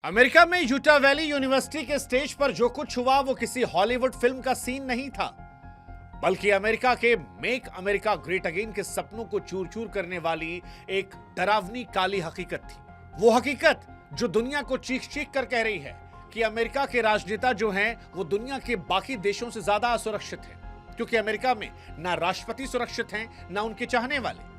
America में Utah valley university के stage पर जो कुछ हुआ वो किसी हॉलीवुड फिल्म का सीन नहीं था, बल्कि अमेरिका के मेक अमेरिका ग्रेट अगेन के सपनों को चूर चूर करने वाली एक डरावनी काली हकीकत थी। वो हकीकत जो दुनिया को चीख चीख कर कह रही है कि अमेरिका के राजनेता जो हैं वो दुनिया के बाकी देशों से ज्यादा असुरक्षित हैं, क्योंकि अमेरिका में ना राष्ट्रपति सुरक्षित हैं ना उनके चाहने वाले।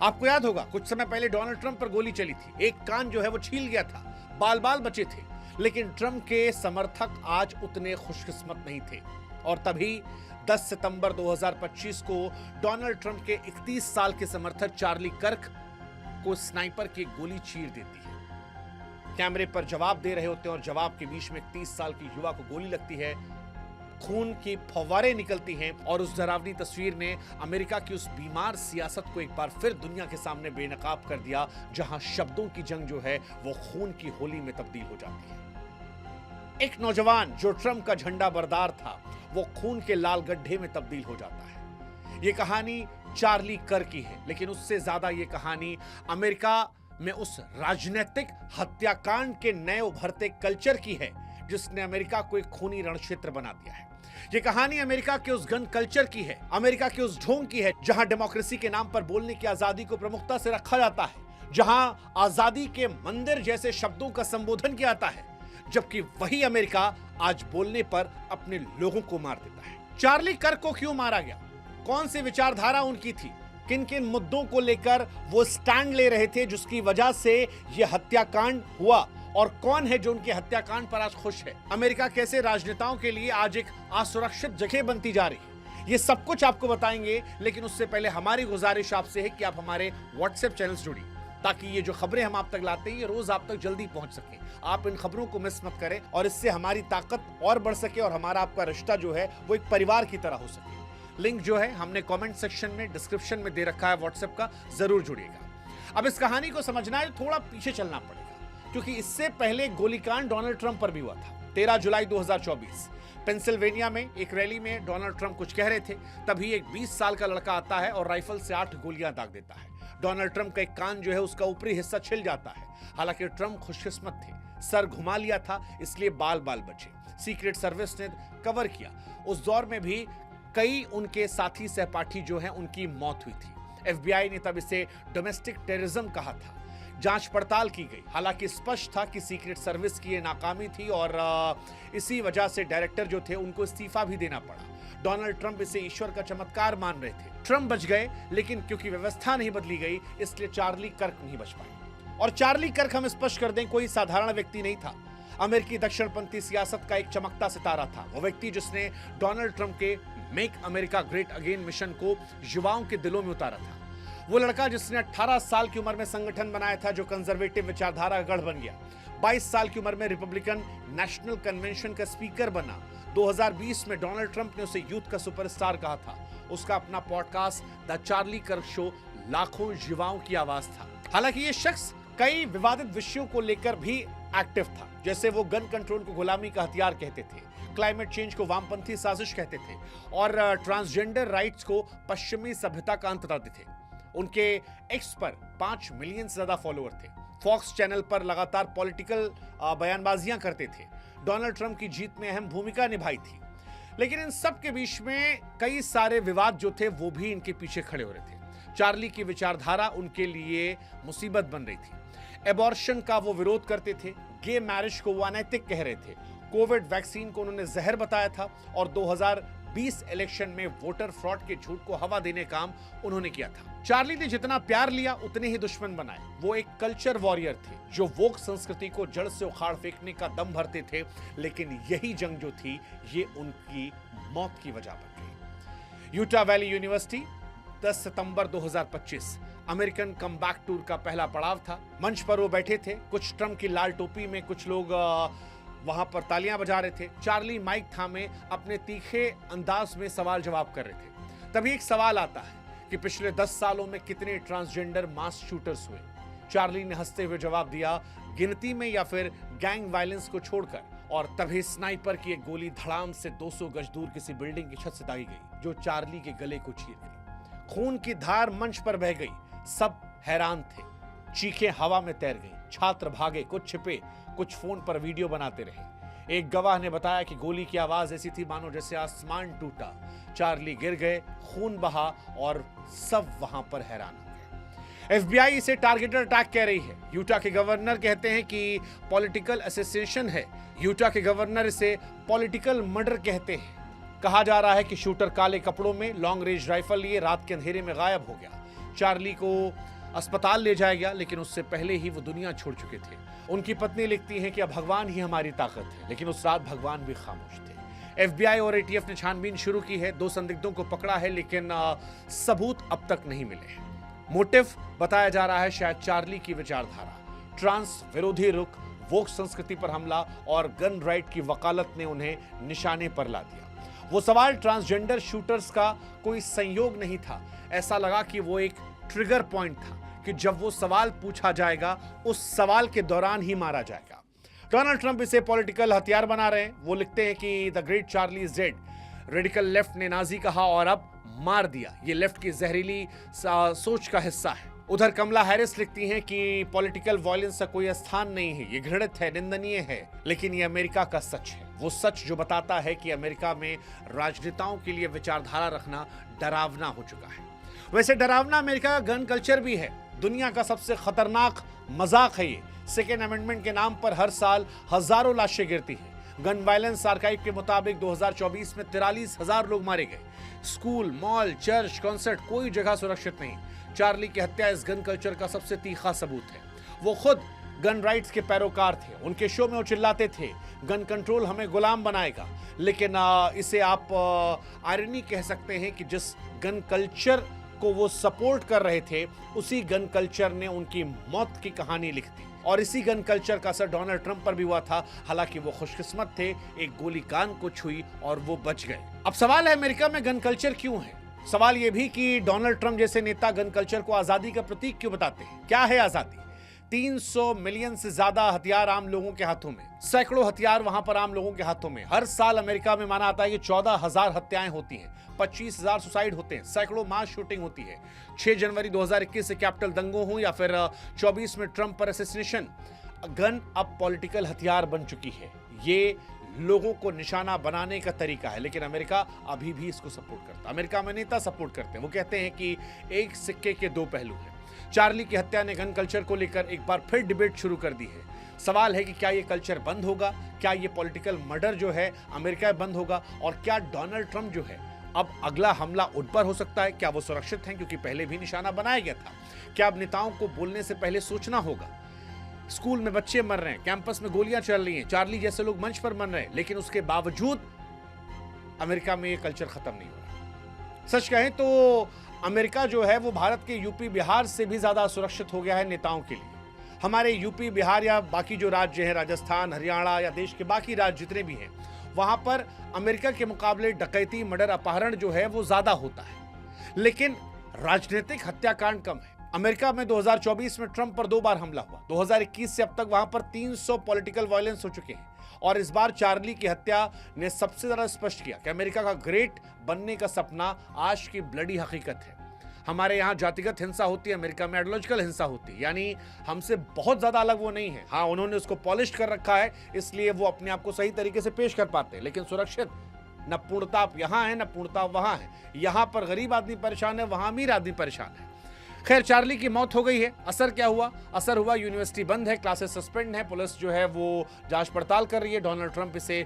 आपको याद होगा कुछ समय पहले डोनाल्ड ट्रंप पर गोली चली थी, एक कान जो है वो छील गया था, बाल बाल बचे थे, लेकिन ट्रंप के समर्थक आज उतने खुशकिस्मत नहीं थे। और तभी 10 सितंबर 2025 को डोनाल्ड ट्रंप के 31 साल के समर्थक चार्ली कर्क को स्नाइपर की गोली चीर देती है। कैमरे पर जवाब दे रहे होते हैं और जवाब के बीच में 31 साल की युवा को गोली लगती है, खून की फव्वारें निकलती हैं और उस डरावनी तस्वीर ने अमेरिका की उस बीमार सियासत को एक बार फिर दुनिया के सामने बेनकाब कर दिया, जहां शब्दों की जंग जो है वो खून की होली में तब्दील हो जाती है। एक नौजवान जो ट्रंप का झंडा बरदार था वो खून के लाल गड्ढे में तब्दील हो जाता है। ये कहानी चार्ली कर्क की है, लेकिन उससे ज्यादा ये कहानी अमेरिका में उस राजनीतिक हत्याकांड के नए उभरते कल्चर की है जिसने अमेरिका को एक खूनी रणक्षेत्र बना दिया है। ये कहानी अमेरिका के उस गन कल्चर की है, अमेरिका के उस ढोंग की है जहां डेमोक्रेसी के नाम पर बोलने की आजादी को प्रमुखता से रखा जाता है, जहां आजादी के मंदिर जैसे शब्दों का संबोधन किया जाता है, जबकि वही अमेरिका आज बोलने पर अपने लोगों को मार देता है। चार्ली कर्क को क्यों मारा गया, कौन सी विचारधारा उनकी थी, किन किन मुद्दों को लेकर वो स्टैंड ले रहे थे जिसकी वजह से यह हत्याकांड हुआ, और कौन है जो उनके हत्याकांड पर आज खुश है, अमेरिका कैसे राजनेताओं के लिए आज एक असुरक्षित जगह बनती जा रही है, ये सब कुछ आपको बताएंगे। लेकिन उससे पहले हमारी गुजारिश आपसे है कि आप हमारे व्हाट्सएप चैनल से जुड़िए, ताकि ये जो खबरें हम आप तक लाते हैं ये रोज आप तक जल्दी पहुंच सके। आप इन खबरों को मिस मत करें और इससे हमारी ताकत और बढ़ सके और हमारा आपका रिश्ता जो है वो एक परिवार की तरह हो सके। लिंक जो है हमने कमेंट सेक्शन में, डिस्क्रिप्शन में दे रखा है व्हाट्सएप का, जरूर जुड़िएगा। अब इस कहानी को समझना है थोड़ा पीछे चलना पड़ेगा, क्योंकि इससे पहले गोलीकांड डोनाल्ड ट्रंप पर भी हुआ था। 13 जुलाई 2024 पेंसिल्वेनिया में एक रैली में डोनाल्ड ट्रंप कुछ कह रहे थे, तभी एक 20 साल का लड़का आता है और राइफल से 8 गोलियां दाग देता है। डोनाल्ड ट्रंप का एक कान जो है उसका ऊपरी हिस्सा छिल जाता है। हालांकि ट्रंप खुशकिस्मत थे, सर घुमा लिया था, इसलिए बाल बाल बचे। सीक्रेट सर्विस ने कवर किया। उस दौर में भी कई उनके साथी सहपाठी जो हैं उनकी मौत हुई थी। FBI ने तब इसे डोमेस्टिक टेररिज्म कहा था। जांच पड़ताल की गई, हालांकि स्पष्ट था कि सीक्रेट सर्विस की ये नाकामी थी और इसी वजह से डायरेक्टर जो थे उनको इस्तीफा भी देना पड़ा। डोनाल्ड ट्रंप इसे ईश्वर का चमत्कार मान रहे थे। ट्रंप बच गए, लेकिन क्योंकि व्यवस्था नहीं बदली गई इसलिए चार्ली कर्क नहीं बच पाए। और चार्ली कर्क, हम स्पष्ट कर दें, कोई साधारण व्यक्ति नहीं था। अमेरिकी दक्षिणपंथी सियासत का एक चमकता सितारा था। वो व्यक्ति जिसने डोनाल्ड ट्रंप के make America great again mission को युवाओं के दिलों में उतारा था। वो लड़का जिसने 18 साल की उम्र में संगठन बनाया था जो कंजर्वेटिव विचारधारा का गढ़ बन गया। 22 साल की उम्र में रिपब्लिकन नेशनल कन्वेंशन का स्पीकर बना। 2020 में डोनाल्ड ट्रंप ने उसे यूथ का सुपरस्टार कहा था। उसका अपना पॉडकास्ट द चार्ली कर्क शो लाखों युवाओं की आवाज था। हालांकि ये शख्स कई विवादित विषयों को लेकर भी एक्टिव था, जैसे वो गन कंट्रोल को गुलामी का हथियार कहते थे, क्लाइमेट चेंज को वामपंथी साजिश कहते थे और ट्रांसजेंडर राइट्स को पश्चिमी सभ्यता का अंत बताते थे। उनके एक्स पर 5 मिलियन से ज्यादा फॉलोअर थे। फॉक्स चैनल पर लगातार पॉलिटिकल बयानबाजियां करते थे। डोनाल्ड ट्रंप की जीत में अहम भूमिका निभाई थी। लेकिन इन सब के बीच में कई सारे विवाद जो थे वो भी इनके पीछे खड़े हो रहे थे। चार्ली की विचारधारा उनके लिए मुसीबत बन रही थी। एबॉर्शन का वो विरोध करते थे, गे मैरिज को वो अनैतिक कह रहे थे, कोविड वैक्सीन को उन्होंने जहर बताया था और 2020 इलेक्शन में वोटर फ्रॉड के झूठ को हवा देने का काम उन्होंने किया था। चार्ली ने जितना प्यार लिया उतने ही दुश्मन बनाए। वो एक कल्चर वॉरियर थे जो वोक संस्कृति को जड़ से उखाड़ फेंकने का दम भरते थे, लेकिन यही जंग जो थी ये उनकी मौत की वजह बन गई। यूटा वैली यूनिवर्सिटी 10 सितंबर 2025 अमेरिकन कमबैक टूर का पहला पड़ाव था। मंच पर वो बैठे थे, कुछ ट्रंप की लाल टोपी में, कुछ लोग वहां पर तालियां बजा रहे थे। चार्ली माइक थामे अपने तीखे अंदाज में सवाल जवाब कर रहे थे। तभी एक सवाल आता है कि पिछले 10 सालों में कितने ट्रांसजेंडर मास शूटर्स हुए। चार्ली ने हंसते हुए जवाब दिया, गिनती में या फिर गैंग वायलेंस को छोड़कर। और तभी स्नाइपर की एक गोली धड़ाम से 200 गज दूर किसी बिल्डिंग की छत से दागी गई, जो चार्ली के गले को चीर गई। खून की धार मंच पर बह गई। सब हैरान थे। चीखें हवा में तैर गई, छात्र भागे, कुछ छिपे, कुछ फोन पर वीडियो बनाते रहे। एक गवाह ने बताया कि गोली की आवाज ऐसी थी मानो जैसे आसमान टूटा। चार्ली गिर गए, खून बहा और सब वहां पर हैरान हो गए। एफबीआई इसे टारगेटेड अटैक कह रही है। यूटा के गवर्नर कहते हैं कि पॉलिटिकल असोसिएशन है। यूटा के गवर्नर इसे पॉलिटिकल मर्डर कहते हैं। कहा जा रहा है कि शूटर काले कपड़ों में लॉन्ग रेंज राइफल लिए रात के अंधेरे में गायब हो गया। चार्ली को अस्पताल ले जाया गया, लेकिन उससे पहले ही वो दुनिया छोड़ चुके थे। उनकी पत्नी लिखती हैं कि अब भगवान ही हमारी ताकत है, लेकिन उस रात भगवान भी खामोश थे। एफबीआई और एटीएफ ने छानबीन शुरू की है। 2 संदिग्धों को पकड़ा है, लेकिन सबूत अब तक नहीं मिले हैं। मोटिव बताया जा रहा है शायद चार्ली की विचारधारा, ट्रांस विरोधी रुख, वोक संस्कृति पर हमला और गन राइट की वकालत ने उन्हें निशाने पर ला दिया। वो सवाल ट्रांसजेंडर शूटर्स का कोई संयोग नहीं था। ऐसा लगा कि वो एक ट्रिगर पॉइंट था कि जब वो सवाल पूछा जाएगा उस सवाल के दौरान ही मारा जाएगा। डोनाल्ड ट्रंप इसे पॉलिटिकल हथियार बना रहे हैं। वो लिखते हैं कि the great Charlie is dead. Radical left ने नाजी कहा और अब मार दिया। ये लेफ्ट की जहरीली सोच का हिस्सा है। उधर कमला हैरिस लिखती हैं कि पॉलिटिकल वायलेंस का कोई स्थान नहीं है, ये घृणित है, निंदनीय है, लेकिन ये अमेरिका का सच है। वो सच जो बताता है कि अमेरिका में राजनेताओं के लिए विचारधारा रखना डरावना हो चुका है। वैसे डरावना अमेरिका का गन कल्चर भी है। दुनिया का सबसे खतरनाक मजाक है ये। सेकेंड अमेंडमेंट के नाम पर हर साल हजारों लाशें गिरती हैं। गन वायलेंस आर्काइव के मुताबिक 2024 में 43,000 लोग मारे गए। स्कूल, मॉल, चर्च, कॉन्सर्ट, कोई जगह सुरक्षित नहीं। चार्ली की हत्या इस गन कल्चर का सबसे तीखा सबूत है। वो खुद गन राइट्स के पैरोकार थे। उनके शो में वो चिल्लाते थे, गन कंट्रोल हमें गुलाम बनाएगा। लेकिन इसे आप आयरनी कह सकते हैं कि जिस गन कल्चर को वो सपोर्ट कर रहे थे, उसी गन कल्चर ने उनकी मौत की कहानी लिख दी। और इसी गन कल्चर का असर डोनाल्ड ट्रंप पर भी हुआ था। हालांकि वो खुशकिस्मत थे, एक गोली कान को छुई और वो बच गए। अब सवाल है अमेरिका में गन कल्चर क्यों है? सवाल यह भी कि डोनाल्ड ट्रंप जैसे नेता गन कल्चर को आजादी का प्रतीक क्यों बताते हैं? क्या है आजादी? 300 मिलियन से ज्यादा हथियार आम लोगों के हाथों में, सैकड़ों हथियार वहां पर आम लोगों के हाथों में। हर साल अमेरिका में माना आता है कि 14,000 हत्याएं होती हैं, 25,000 सुसाइड होते हैं, सैकड़ों मास शूटिंग होती है। 6 जनवरी 2021 से कैपिटल दंगों हो या फिर 24 में ट्रंप पर असैसिनेशन, गन अब पॉलिटिकल हथियार बन चुकी है। ये लोगों को निशाना बनाने का तरीका है, लेकिन अमेरिका अभी भी इसको सपोर्ट करता है। अमेरिका में नेता सपोर्ट करते हैं। वो कहते हैं कि एक सिक्के के 2 पहलू हैं। चार्ली की हत्या ने गन कल्चर को लेकर एक बार फिर डिबेट शुरू कर दी है। सवाल है कि क्या ये कल्चर बंद होगा? क्या ये पॉलिटिकल मर्डर जो है अमेरिका में बंद होगा? और क्या डोनाल्ड ट्रंप जो है अब अगला हमला उन पर हो सकता है? क्या वो सुरक्षित हैं क्योंकि पहले भी निशाना बनाया गया था? क्या अब नेताओं को बोलने से पहले सोचना होगा? स्कूल में बच्चे मर रहे हैं, कैंपस में गोलियां चल रही हैं, चार्ली जैसे लोग मंच पर मर रहे हैं, लेकिन उसके बावजूद अमेरिका में ये कल्चर खत्म नहीं हो रहा। सच कहें तो अमेरिका जो है वो भारत के यूपी बिहार से भी ज्यादा सुरक्षित हो गया है नेताओं के लिए। हमारे यूपी बिहार या बाकी जो राज्य हैं, राजस्थान, हरियाणा या देश के बाकी राज्य जितने भी हैं, वहां पर अमेरिका के मुकाबले डकैती, मर्डर, अपहरण जो है वो ज्यादा होता है, लेकिन राजनीतिक हत्याकांड कम है। अमेरिका में 2024 में ट्रंप पर 2 बार हमला हुआ। 2021 से अब तक वहां पर 300 पॉलिटिकल वायलेंस हो चुके हैं। और इस बार चार्ली की हत्या ने सबसे ज्यादा स्पष्ट किया कि अमेरिका का ग्रेट बनने का सपना आज की ब्लडी हकीकत है। हमारे यहाँ जातिगत हिंसा होती है, अमेरिका में आइडियोलॉजिकल हिंसा होती है। यानी हमसे बहुत ज्यादा अलग वो नहीं है। हाँ, उन्होंने उसको पॉलिश कर रखा है, इसलिए वो अपने आप को सही तरीके से पेश कर पाते हैं, लेकिन सुरक्षित न पूर्णता यहाँ है न पूर्णता वहां है। यहाँ पर गरीब आदमी परेशान है, वहां अमीर आदमी परेशान है। खैर, चार्ली की मौत हो गई है। असर क्या हुआ? असर हुआ यूनिवर्सिटी बंद है, क्लासेस सस्पेंड है, पुलिस जो है वो जांच पड़ताल कर रही है। डोनाल्ड ट्रंप इसे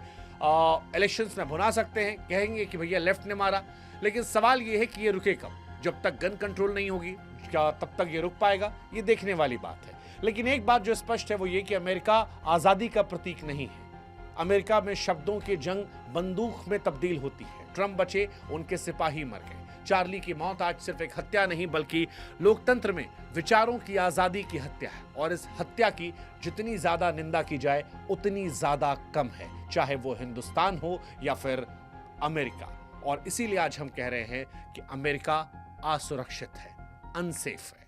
इलेक्शंस में भुना सकते हैं, कहेंगे कि भैया लेफ्ट ने मारा, लेकिन सवाल ये है कि ये रुके कब? जब तक गन कंट्रोल नहीं होगी क्या तब तक ये रुक पाएगा? ये देखने वाली बात है। लेकिन एक बात जो स्पष्ट है वो ये कि अमेरिका आजादी का प्रतीक नहीं है। अमेरिका में शब्दों की जंग बंदूक में तब्दील होती है। ट्रंप बचे, उनके सिपाही मर गए। चार्ली की मौत आज सिर्फ एक हत्या नहीं बल्कि लोकतंत्र में विचारों की आजादी की हत्या है। और इस हत्या की जितनी ज्यादा निंदा की जाए उतनी ज्यादा कम है, चाहे वो हिंदुस्तान हो या फिर अमेरिका। और इसीलिए आज हम कह रहे हैं कि अमेरिका असुरक्षित है, अनसेफ है।